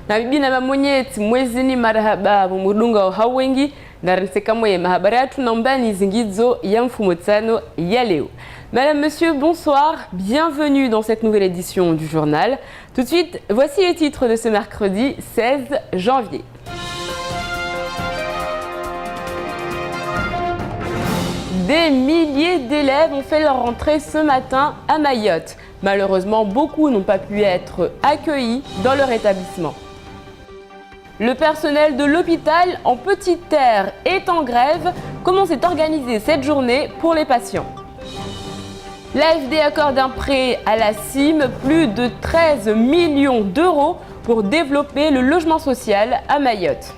Na bibi na mamonyeti mwezini marahaba mumudunga wa hawengi na rinsekamwe mahabari yetu naomba ni zingizo ya mfumo tano ya leo. Madame, Monsieur, bonsoir, bienvenue dans cette nouvelle édition du journal. Tout de suite, voici les titres de ce mercredi 16 janvier. Des milliers d'élèves ont fait leur rentrée ce matin à Mayotte. Malheureusement, beaucoup n'ont pas pu être accueillis dans leur établissement. Le personnel de l'hôpital en Petite Terre est en grève. Comment s'est organisée cette journée pour les patients? L'AFD accorde un prêt à la CIM, plus de 13 millions d'euros pour développer le logement social à Mayotte.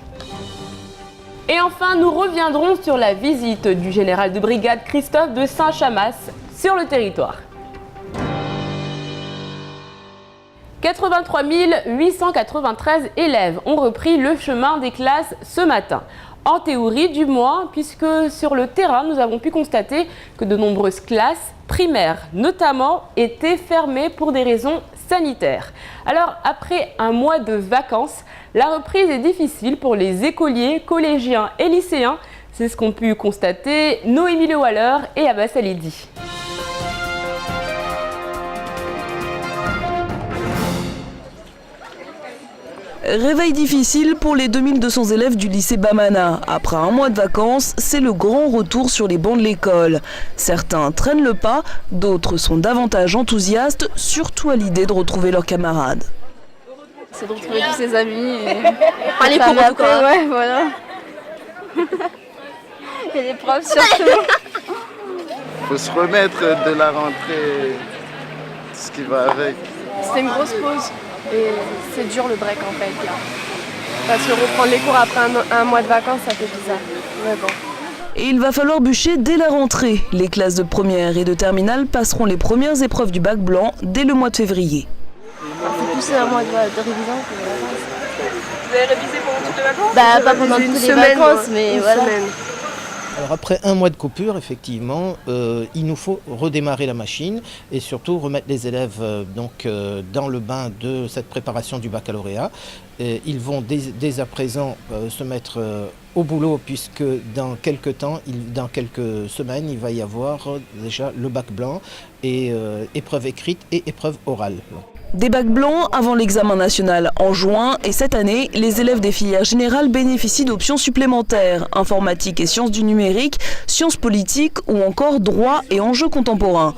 Et enfin, nous reviendrons sur la visite du général de brigade Christophe de Saint-Chamas sur le territoire. 83 893 élèves ont repris le chemin des classes ce matin. En théorie du moins, puisque sur le terrain, nous avons pu constater que de nombreuses classes primaires, notamment, étaient fermées pour des raisons sanitaires. Alors, après un mois de vacances, la reprise est difficile pour les écoliers, collégiens et lycéens. C'est ce qu'ont pu constater Noémie Le Waller et Abbas Alidi. Réveil difficile pour les 2200 élèves du lycée Bamana. Après un mois de vacances, c'est le grand retour sur les bancs de l'école. Certains traînent le pas, d'autres sont davantage enthousiastes, surtout à l'idée de retrouver leurs camarades. C'est de retrouver tous ses amis et les cours en tout cas. Ouais, voilà. Et les profs surtout. Faut se remettre de la rentrée, ce qui va avec. C'était une grosse pause. Et c'est dur le break en fait là. Parce que reprendre les cours après un mois de vacances, ça fait bizarre. Mais bon. Et il va falloir bûcher dès la rentrée. Les classes de première et de terminale passeront les premières épreuves du bac blanc dès le mois de février. C'est poussé un mois de révision. Vous avez révisé pendant toutes les vacances? Pas pendant toutes les vacances, mais voilà. Alors après un mois de coupure, effectivement, il nous faut redémarrer la machine et surtout remettre les élèves dans le bain de cette préparation du baccalauréat. Et ils vont dès à présent se mettre au boulot puisque dans quelques temps, dans quelques semaines, il va y avoir déjà le bac blanc et épreuve écrite et épreuve orale. Des bacs blancs avant l'examen national en juin et cette année, les élèves des filières générales bénéficient d'options supplémentaires, informatique et sciences du numérique, sciences politiques ou encore droit et enjeux contemporains.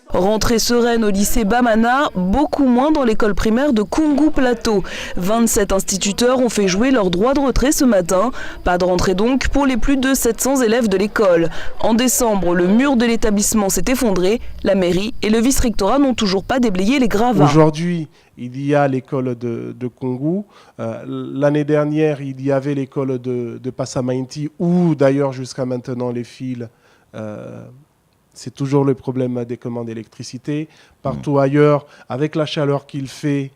Rentrée sereine au lycée Bamana, beaucoup moins dans l'école primaire de Koungou Plateau. 27 instituteurs ont fait jouer leur droit de retrait ce matin. Pas de rentrée donc pour les plus de 700 élèves de l'école. En décembre, le mur de l'établissement s'est effondré. La mairie et le vice-rectorat n'ont toujours pas déblayé les gravats. Aujourd'hui, il y a l'école de Koungou. L'année dernière, il y avait l'école de Passamainti, où d'ailleurs jusqu'à maintenant les fils... c'est toujours le problème des commandes d'électricité. Partout ailleurs, avec la chaleur qu'il fait,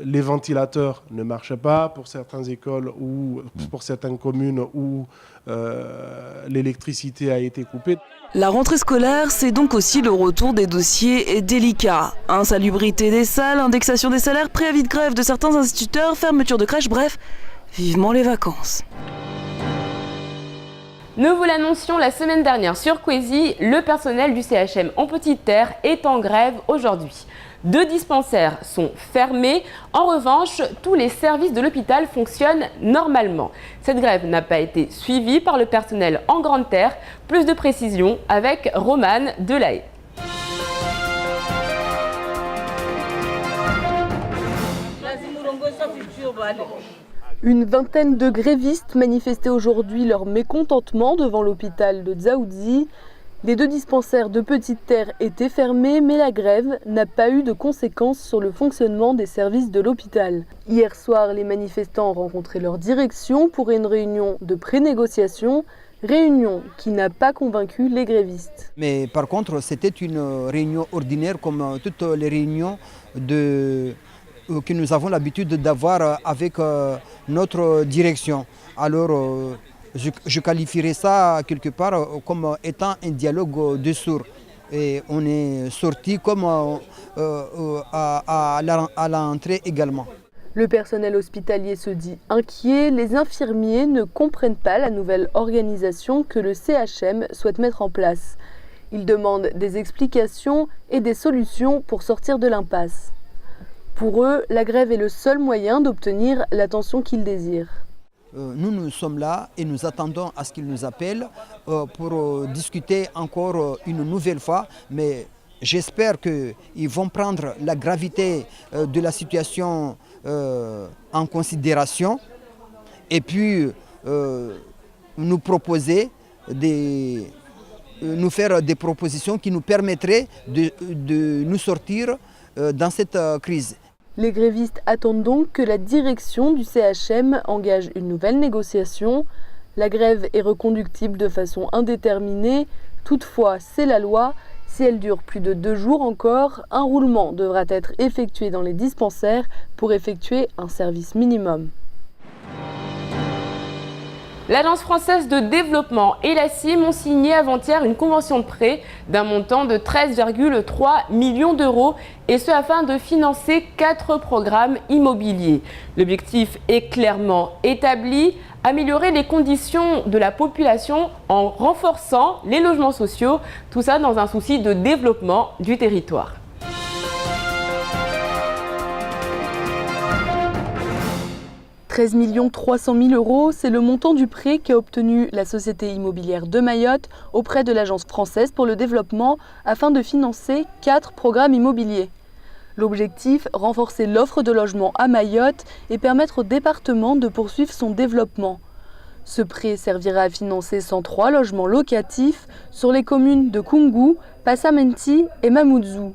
les ventilateurs ne marchent pas pour certaines écoles ou pour certaines communes où l'électricité a été coupée. La rentrée scolaire, c'est donc aussi le retour des dossiers délicats. Insalubrité des salles, indexation des salaires, préavis de grève de certains instituteurs, fermeture de crèches, bref, vivement les vacances. Nous vous l'annoncions la semaine dernière sur Kwezi, le personnel du CHM en Petite Terre est en grève aujourd'hui. 2 dispensaires sont fermés. En revanche, tous les services de l'hôpital fonctionnent normalement. Cette grève n'a pas été suivie par le personnel en Grande Terre. Plus de précisions avec Romane Delahaye. Une vingtaine de grévistes manifestaient aujourd'hui leur mécontentement devant l'hôpital de Dzaoudzi. Les 2 dispensaires de Petite Terre étaient fermés, mais la grève n'a pas eu de conséquences sur le fonctionnement des services de l'hôpital. Hier soir, les manifestants ont rencontré leur direction pour une réunion de pré-négociation, réunion qui n'a pas convaincu les grévistes. Mais par contre, c'était une réunion ordinaire comme toutes les réunions que nous avons l'habitude d'avoir avec notre direction. Alors, je qualifierais ça quelque part comme étant un dialogue de sourds. Et on est sorti comme à la rentrée également. Le personnel hospitalier se dit inquiet, les infirmiers ne comprennent pas la nouvelle organisation que le CHM souhaite mettre en place. Ils demandent des explications et des solutions pour sortir de l'impasse. Pour eux, la grève est le seul moyen d'obtenir l'attention qu'ils désirent. Nous sommes là et nous attendons à ce qu'ils nous appellent pour discuter encore une nouvelle fois, mais j'espère qu'ils vont prendre la gravité de la situation en considération et puis nous proposer nous faire des propositions qui nous permettraient de nous sortir dans cette crise. Les grévistes attendent donc que la direction du CHM engage une nouvelle négociation. La grève est reconductible de façon indéterminée. Toutefois, c'est la loi. Si elle dure plus de 2 jours encore, un roulement devra être effectué dans les dispensaires pour effectuer un service minimum. L'Agence française de développement et la CIM ont signé avant-hier une convention de prêt d'un montant de 13,3 millions d'euros, et ce afin de financer 4 programmes immobiliers. L'objectif est clairement établi, améliorer les conditions de la population en renforçant les logements sociaux, tout ça dans un souci de développement du territoire. « 13 300 000 euros, c'est le montant du prêt qu'a obtenu la Société immobilière de Mayotte auprès de l'Agence française pour le développement afin de financer 4 programmes immobiliers. L'objectif, renforcer l'offre de logements à Mayotte et permettre au département de poursuivre son développement. Ce prêt servira à financer 103 logements locatifs sur les communes de Koungou, Passamenti et Mamoudzou.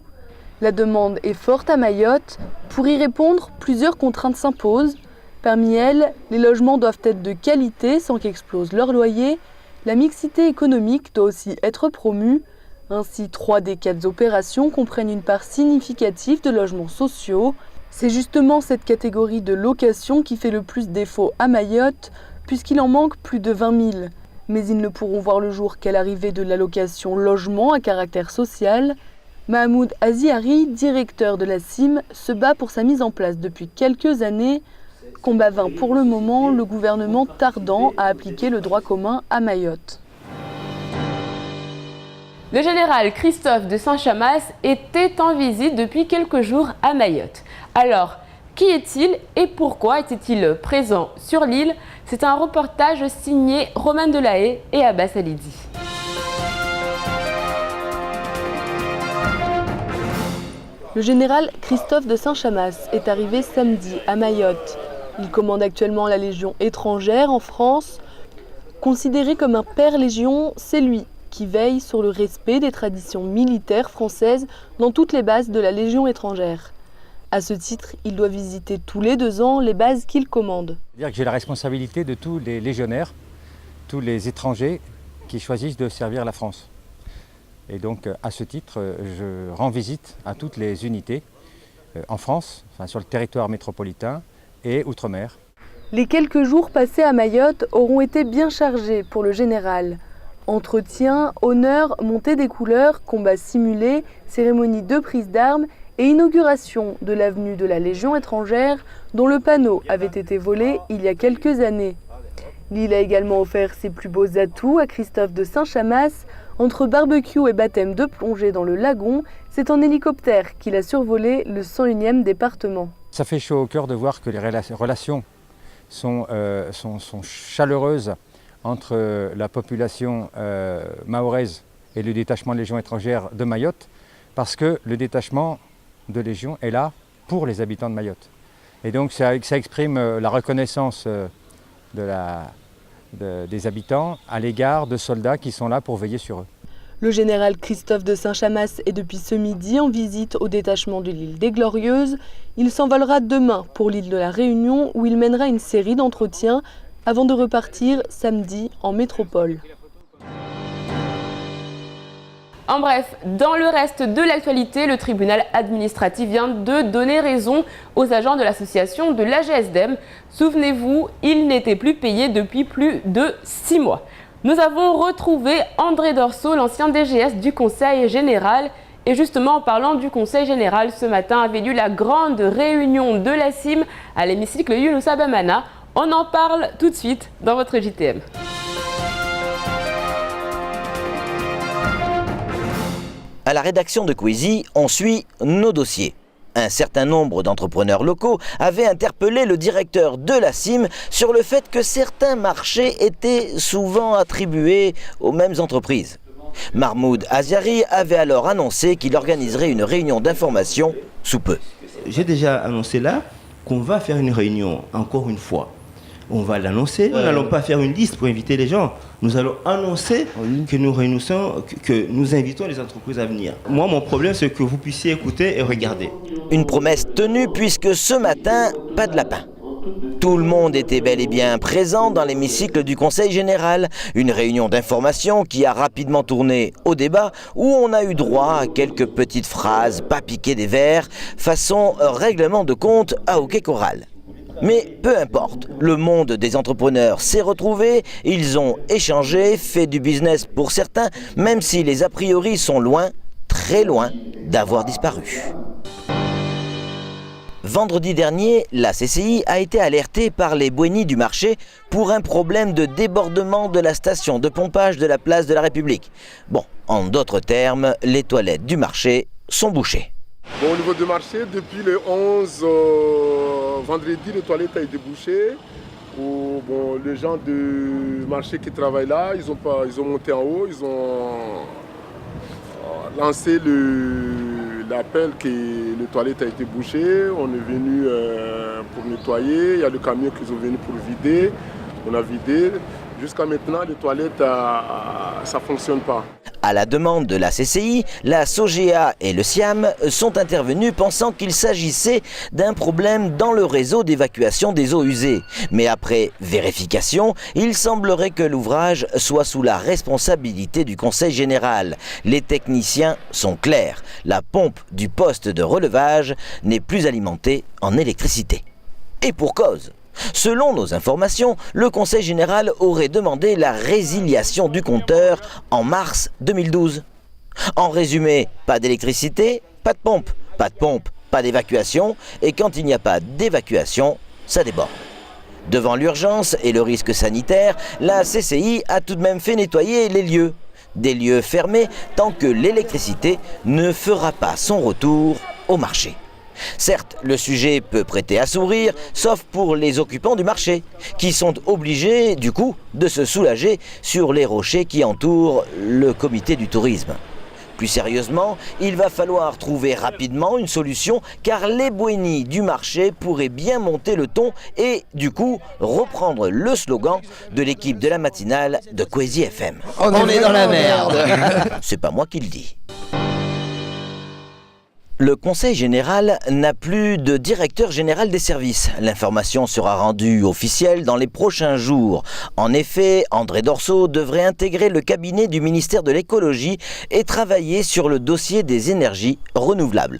La demande est forte à Mayotte. Pour y répondre, plusieurs contraintes s'imposent. Parmi elles, les logements doivent être de qualité sans qu'explose leur loyer. La mixité économique doit aussi être promue. Ainsi, 3 des 4 opérations comprennent une part significative de logements sociaux. C'est justement cette catégorie de location qui fait le plus défaut à Mayotte, puisqu'il en manque plus de 20 000. Mais ils ne pourront voir le jour qu'à l'arrivée de l'allocation logement à caractère social. Mahmoud Aziari, directeur de la CIM, se bat pour sa mise en place depuis quelques années. Combat vain pour le moment, le gouvernement tardant à appliquer le droit commun à Mayotte. Le général Christophe de Saint-Chamas était en visite depuis quelques jours à Mayotte. Alors, qui est-il et pourquoi était-il présent sur l'île? C'est un reportage signé Romain Delahaye et Abbas Alidi. Le général Christophe de Saint-Chamas est arrivé samedi à Mayotte. Il commande actuellement la Légion étrangère en France. Considéré comme un père légion, c'est lui qui veille sur le respect des traditions militaires françaises dans toutes les bases de la Légion étrangère. À ce titre, il doit visiter tous les 2 ans les bases qu'il commande. J'ai la responsabilité de tous les légionnaires, tous les étrangers qui choisissent de servir la France. Et donc, à ce titre, je rends visite à toutes les unités en France, enfin, sur le territoire métropolitain et outre-mer. Les quelques jours passés à Mayotte auront été bien chargés pour le général. Entretien, honneur, montée des couleurs, combats simulés, cérémonie de prise d'armes et inauguration de l'avenue de la Légion étrangère dont le panneau avait été volé il y a quelques années. L'île a également offert ses plus beaux atouts à Christophe de Saint-Chamas. Entre barbecue et baptême de plongée dans le lagon, c'est en hélicoptère qu'il a survolé le 101e département. Ça fait chaud au cœur de voir que les relations sont chaleureuses entre la population mahoraise et le détachement de Légion étrangère de Mayotte, parce que le détachement de Légion est là pour les habitants de Mayotte. Et donc ça exprime la reconnaissance des habitants à l'égard de soldats qui sont là pour veiller sur eux. Le général Christophe de Saint-Chamas est depuis ce midi en visite au détachement de l'île des Glorieuses. Il s'envolera demain pour l'île de la Réunion où il mènera une série d'entretiens avant de repartir samedi en métropole. En bref, dans le reste de l'actualité, le tribunal administratif vient de donner raison aux agents de l'association de l'AGSDEM. Souvenez-vous, ils n'étaient plus payés depuis plus de 6 mois. Nous avons retrouvé André Dorso, l'ancien DGS du Conseil général. Et justement, en parlant du Conseil général, ce matin avait lieu la grande réunion de la CIM à l'hémicycle Younous Abamana. On en parle tout de suite dans votre JTM. À la rédaction de Kwezi, on suit nos dossiers. Un certain nombre d'entrepreneurs locaux avaient interpellé le directeur de la CIM sur le fait que certains marchés étaient souvent attribués aux mêmes entreprises. Mahmoud Aziari avait alors annoncé qu'il organiserait une réunion d'information sous peu. J'ai déjà annoncé là qu'on va faire une réunion, encore une fois. On va l'annoncer, nous n'allons pas faire une liste pour inviter les gens. Nous allons annoncer que nous réunissons, que nous invitons les entreprises à venir. Moi, mon problème, c'est que vous puissiez écouter et regarder. Une promesse tenue puisque ce matin, pas de lapin. Tout le monde était bel et bien présent dans l'hémicycle du Conseil général. Une réunion d'information qui a rapidement tourné au débat où on a eu droit à quelques petites phrases pas piquées des verres, façon règlement de compte à hockey choral. Mais peu importe, le monde des entrepreneurs s'est retrouvé, ils ont échangé, fait du business pour certains, même si les a priori sont loin, très loin, d'avoir disparu. Vendredi dernier, la CCI a été alertée par les bouennies du marché pour un problème de débordement de la station de pompage de la place de la République. Bon, en d'autres termes, les toilettes du marché sont bouchées. Bon, au niveau du marché, depuis le 11 vendredi, les toilettes ont été bouchées. Bon, les gens du marché qui travaillent là, ils ont monté en haut, ils ont lancé l'appel que les toilettes ont été bouchées. On est venu pour nettoyer, il y a le camion qui sont venus pour vider. On a vidé. Jusqu'à maintenant, les toilettes, ça ne fonctionne pas. À la demande de la CCI, la SOGEA et le SIAM sont intervenus pensant qu'il s'agissait d'un problème dans le réseau d'évacuation des eaux usées. Mais après vérification, il semblerait que l'ouvrage soit sous la responsabilité du Conseil général. Les techniciens sont clairs. La pompe du poste de relevage n'est plus alimentée en électricité. Et pour cause. Selon nos informations, le Conseil général aurait demandé la résiliation du compteur en mars 2012. En résumé, pas d'électricité, pas de pompe, pas d'évacuation, et quand il n'y a pas d'évacuation, ça déborde. Devant l'urgence et le risque sanitaire, la CCI a tout de même fait nettoyer les lieux. Des lieux fermés tant que l'électricité ne fera pas son retour au marché. Certes, le sujet peut prêter à sourire, sauf pour les occupants du marché, qui sont obligés, du coup, de se soulager sur les rochers qui entourent le comité du tourisme. Plus sérieusement, il va falloir trouver rapidement une solution, car les bouennies du marché pourraient bien monter le ton et, du coup, reprendre le slogan de l'équipe de la matinale de Kwezi FM. On est dans la merde. C'est pas moi qui le dis. Le Conseil général n'a plus de directeur général des services. L'information sera rendue officielle dans les prochains jours. En effet, André Dorso devrait intégrer le cabinet du ministère de l'écologie et travailler sur le dossier des énergies renouvelables.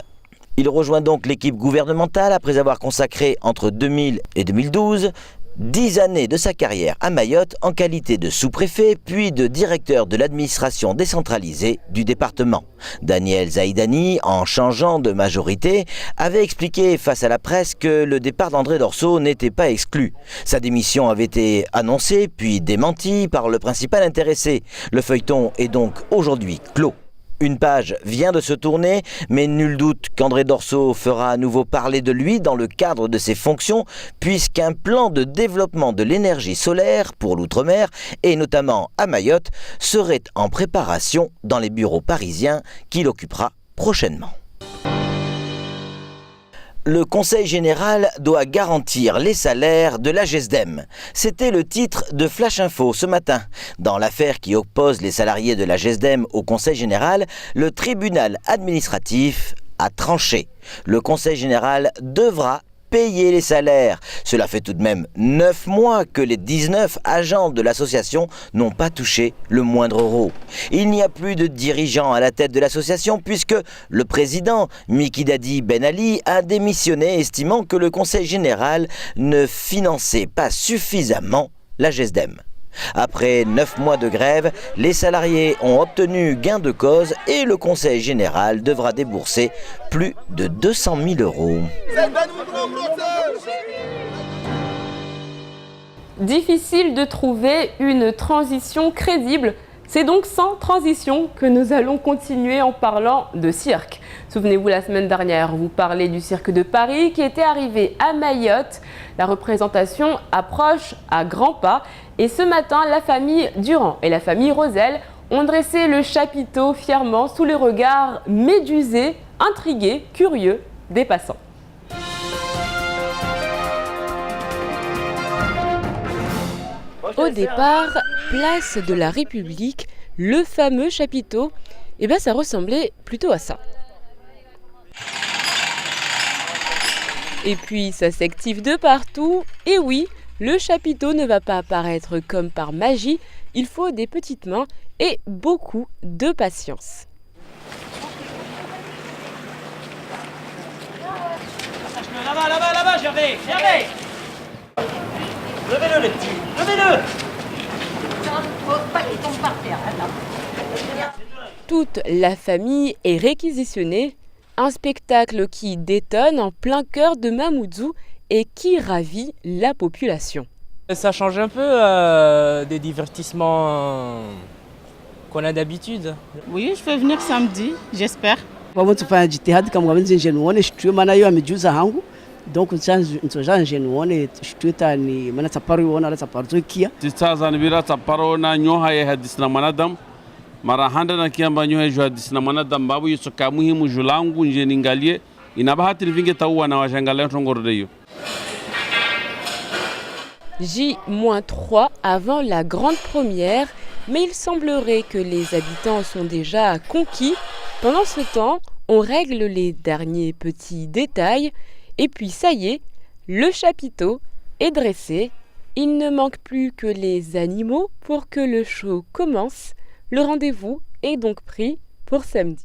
Il rejoint donc l'équipe gouvernementale après avoir consacré entre 2000 et 2012 10 années de sa carrière à Mayotte en qualité de sous-préfet puis de directeur de l'administration décentralisée du département. Daniel Zaïdani, en changeant de majorité, avait expliqué face à la presse que le départ d'André Dorso n'était pas exclu. Sa démission avait été annoncée puis démentie par le principal intéressé. Le feuilleton est donc aujourd'hui clos. Une page vient de se tourner, mais nul doute qu'André Dorso fera à nouveau parler de lui dans le cadre de ses fonctions, puisqu'un plan de développement de l'énergie solaire pour l'outre-mer, et notamment à Mayotte, serait en préparation dans les bureaux parisiens qu'il occupera prochainement. Le Conseil général doit garantir les salaires de la GESDEM. C'était le titre de Flash Info ce matin. Dans l'affaire qui oppose les salariés de la GESDEM au Conseil général, le tribunal administratif a tranché. Le Conseil général devra payer les salaires. Cela fait tout de même 9 mois que les 19 agents de l'association n'ont pas touché le moindre euro. Il n'y a plus de dirigeant à la tête de l'association puisque le président, Mikidadi Ben Ali, a démissionné estimant que le Conseil général ne finançait pas suffisamment la GESDEM. Après 9 mois de grève, les salariés ont obtenu gain de cause et le Conseil général devra débourser plus de 200 000 €. Difficile de trouver une transition crédible. C'est donc sans transition que nous allons continuer en parlant de cirque. Souvenez-vous, la semaine dernière, vous parlez du cirque de Paris qui était arrivé à Mayotte. La représentation approche à grands pas. Et ce matin, la famille Durand et la famille Rosel ont dressé le chapiteau fièrement sous le regard médusé, intrigué, curieux des passants. Au départ, place de la République, le fameux chapiteau, ça ressemblait plutôt à ça. Et puis ça s'active de partout, et oui, le chapiteau ne va pas apparaître comme par magie, il faut des petites mains et beaucoup de patience. Là-bas, Gervais. Levez-le les petits, levez-le. Il tombe par terre. Toute la famille est réquisitionnée, un spectacle qui détonne en plein cœur de Mamoudzou et qui ravit la population. Ça change un peu des divertissements qu'on a d'habitude. Oui, je vais venir samedi, j'espère. Vamos fazer de théâtre como vamos engenuone, estou manayo amejuza hangu. Donc nsoja engenuone stuta ni mana saparu wona ala saparu kia. Tsaza ni bira saparu na nyoha ya hadisna manadam. Mara handa na kiamba nyoha ya hadisna manadam babu yusoka muhimu julangu nje ningalie. Inabahati livinge taua na wajangale ntongordeyo. J-3 avant la grande première, mais il semblerait que les habitants sont déjà conquis. Pendant ce temps, on règle les derniers petits détails et puis ça y est, le chapiteau est dressé. Il ne manque plus que les animaux pour que le show commence. Le rendez-vous est donc pris pour samedi.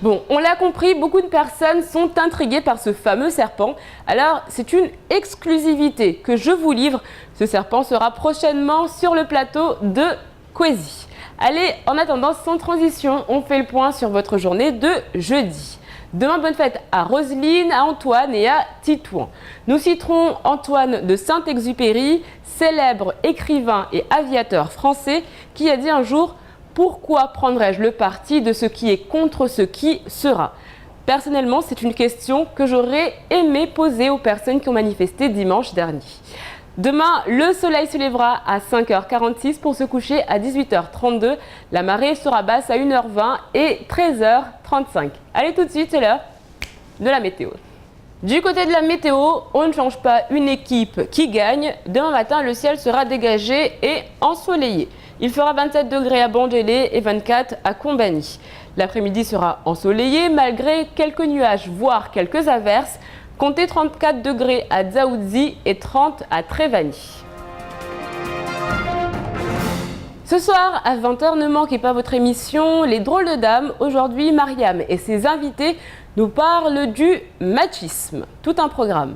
Bon, on l'a compris, beaucoup de personnes sont intriguées par ce fameux serpent. Alors, c'est une exclusivité que je vous livre. Ce serpent sera prochainement sur le plateau de Kwezi. Allez, en attendant, sans transition, on fait le point sur votre journée de jeudi. Demain, bonne fête à Roselyne, à Antoine et à Titouan. Nous citerons Antoine de Saint-Exupéry, célèbre écrivain et aviateur français, qui a dit un jour « Pourquoi prendrais-je le parti de ce qui est contre ce qui sera ?» Personnellement, c'est une question que j'aurais aimé poser aux personnes qui ont manifesté dimanche dernier. Demain, le soleil se lèvera à 5h46 pour se coucher à 18h32. La marée sera basse à 1h20 et 13h35. Allez, tout de suite, c'est l'heure de la météo. Du côté de la météo, on ne change pas une équipe qui gagne. Demain matin, le ciel sera dégagé et ensoleillé. Il fera 27 degrés à Bandélé et 24 à Combani. L'après-midi sera ensoleillé malgré quelques nuages, voire quelques averses. Comptez 34 degrés à Dzaoudzi et 30 à Trévani. Ce soir, à 20h, ne manquez pas votre émission Les Drôles de Dames. Aujourd'hui, Mariam et ses invités nous parlent du machisme. Tout un programme.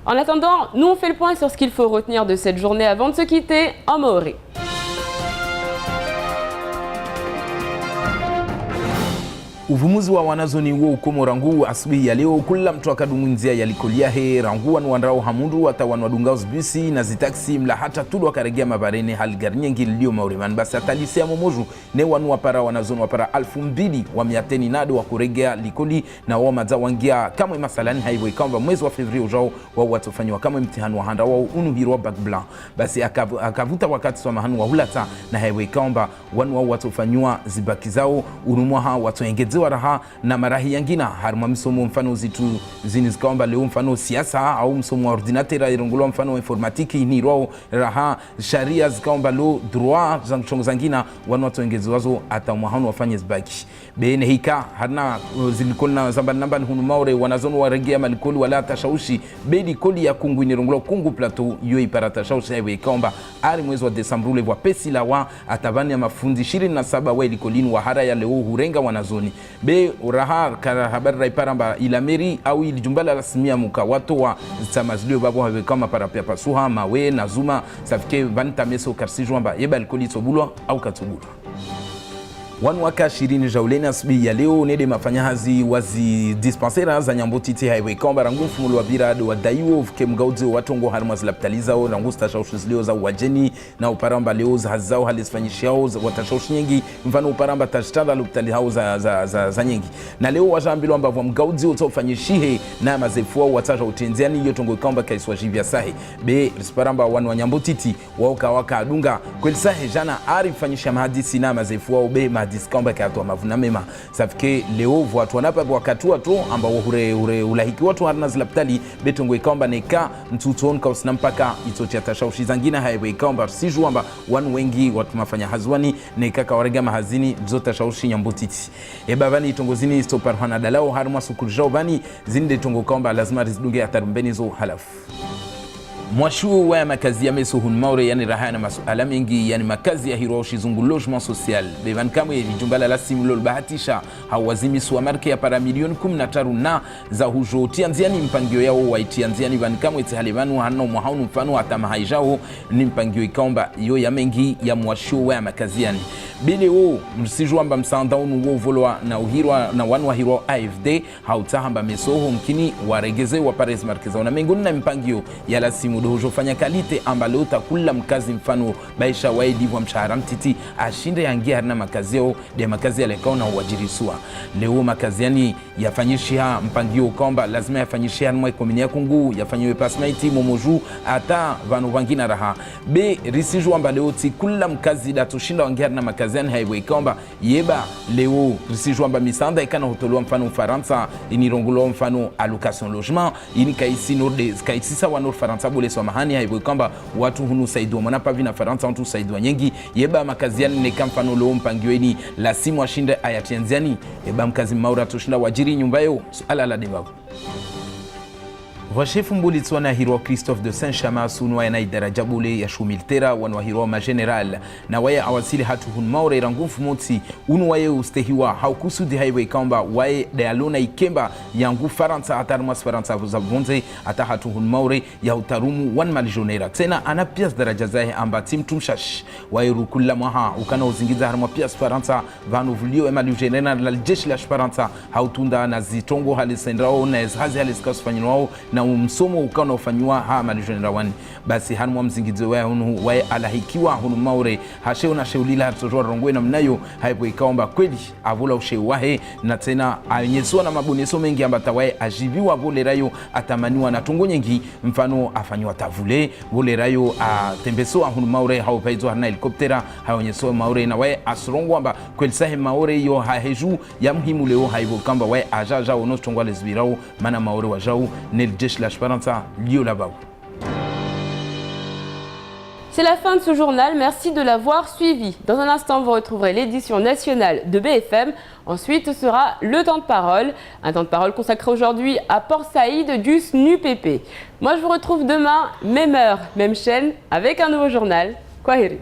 En attendant, nous on fait le point sur ce qu'il faut retenir de cette journée avant de se quitter en maoré. Uvumuzi wa wanazoni huo ukomo rangu asubuhi ya leo kula mtu akadumuzia yalikolia he rangu wanrao hamundu hata wanwadungao zbisi na zitaksi mla hata tudo akaregea mabarene haligarnye ngilio mauriman basi atalisia momoju ne wanu wapara wanazoni wapara 2200 nado wa kuregea likoli na wao madza wangia kama masalani haiwe kamba mwezi wa Februari ujao wao watofanywa kama mtihani wa handa wao unuhirwa bac blanc basi akavuta wakati wa mahanu wa hulata na haiwe kamba wanu wao watofanywa zibaki zao urumwa ha watoengeze waraha na marahi yangina haruma msomo mfano zitu zinizikaomba leo mfano siasa au msomo wa ordinatera irongolo mfano informatiki ni roho raha sharia zikaomba lo droit zangu zangina watu wengezi wazo atamwahano wafanye zibaki bene hika harna zilikolna zamba namba hunu maure wanazono waregea malikoli wala tashaushi bedi koli ya kungu inirongolo kungu plateau yo ipara tashaushi ya ikaomba ari mwezi wa Desemba ule wa pesi la wa atabani ya mafundi 27 wa likolini wa hara ya leo hurenga wanazoni be uraha kara habari raiparamba ila meri au ilijumbala rasmia muka watu wa zamazilio babo have kama parapia pasuha mawe na zuma safike vanta meso karsijwamba yeba alkoli tsobulwa au katsobulwa wanu waka 20 jauleni asubuhi ya leo nede mafanyahazi wazi dispensera za Nyambotiti highway kamba rangu mfumulo wa birado wa daiwo ke mgauzi watongo harma zilapitaliza o rangu stashaushi leo za wajeni na uparamba leo za hazao halisfanyishao watashaushi nyingi mfano uparamba tashtala lupitali hao za nyingi na leo wajambilo ambavyo mgauzi utofanyishihe na mazefu wao watasha utenziani hiyo tongo kamba kaiswa jivya sahi be risparamba wanu wa Nyambotiti waka adunga kweli sahi jana arifanyisha mahadisi na mazefu wao be diskamba kato mavuna mema safike leo watu wanapa wakati watu ambao hure ulahiki watu harna zilapitali betongo ikamba neka mtuton ka usinampaka itotia tashaushi zangina haiwe ikamba siju amba wanu wengi watu mafanya hazwani neka kawarega mahazini zota shaushi Nyambotiti ebavani itongozini stoparhana dalao harma sukurjao bani zinde tongo kamba lazima rizidunge atarumbeni zo halafu mwashu wa makazi ya meso hunmaure yani raha na masuala mengi yani makazi ya hiroshi zungu logement social bevan kamwe lijumbala la simulol bahatisha hawazimi suwa marke ya para milioni 13 na za hujo tianziani mpangio yao wa tianziani van kamwe tihalevanu hano mwahaunu mfano hata mahaijao ni mpangio ikaomba yo ya mengi ya mwashu wa makazi yani bile o msijwamba msandaunu wo volwa na uhirwa na wanu wa hiro AFD hautahamba mesoho mkini waregeze wa Paris markeza na mengoni na mpangio ya la simu dojo fanya kalite ambalo utakula mkazi mfano baisha waidi wa mshahara mtiti ashinde yangia harina makazi yao de makazi ya lekao na uwajirisua leo makazi yani yafanyishia mpangio kwamba lazima yafanyishia mwa komini ya kungu yafanyiwe pasmaiti momoju ata vanu wangina raha be risiju amba leo ti kula mkazi datushinda wangia harina makazi yani haiwe kwamba yeba leo risiju amba misanda ikana hotolua mfano Faransa inirongulo mfano allocation logement ini kaisi norde kaisi sawa nord Faransa bole so mahani haiwe kwamba watu hunu saidwa mwana pavi na Faransa watu saidwa nyingi yeba makazi yani ne kamfano leo mpangioeni la simu ashinde ayatianziani yeba mkazi maura tushinda wajiri nyumba yo suala la debao Washefu mbuli tswana hiro Christophe de Saint-Chamas unwa yana idaraja bule ya shumiltera wanwa hiro ma general na waya awasili hatu hunmaure rangufu motsi unwa ye ustehiwa haukusudi highway kamba waye dealona ikemba yangu Faransa atarmas Faransa vuzabonze ata hatu hunmaure ya utarumu wan malijonera tena ana pias daraja zahe amba tim tumshash waye rukula maha ukana uzingiza harma pias Faransa vanu vulio emalijonera la jeshi la Faransa hautunda na zitongo halisendrao na ezhazi haliskasfanyinwao na msomo ukana ufanywa ha malijonera wani basi hanwa mzingizo wa hunu wae alahikiwa hunu maure hashe una sheulila hatotoa rongwe na mnayo haipo ikaomba kweli avula ushewahe na tena anyesua na maboneso mengi ambata wae ajibiwa vole rayo atamaniwa na tungo nyingi mfano afanywa tavule vole rayo atembesoa hunu maure haupaizo hana helikoptera haonyesua maure na wae asrongo amba kweli sahe maure yo haheju ya mhimu leo haipo kamba wae ajaja ono tongwa lesbirao mana maure wajau nel jeshi la Faransa liyo là-bas. C'est la fin de ce journal, merci de l'avoir suivi. Dans un instant, vous retrouverez l'édition nationale de BFM. Ensuite, ce sera le temps de parole. Un temps de parole consacré aujourd'hui à Port Saïd du SNUPP. Moi, je vous retrouve demain, même heure, même chaîne, avec un nouveau journal. Kwaheri.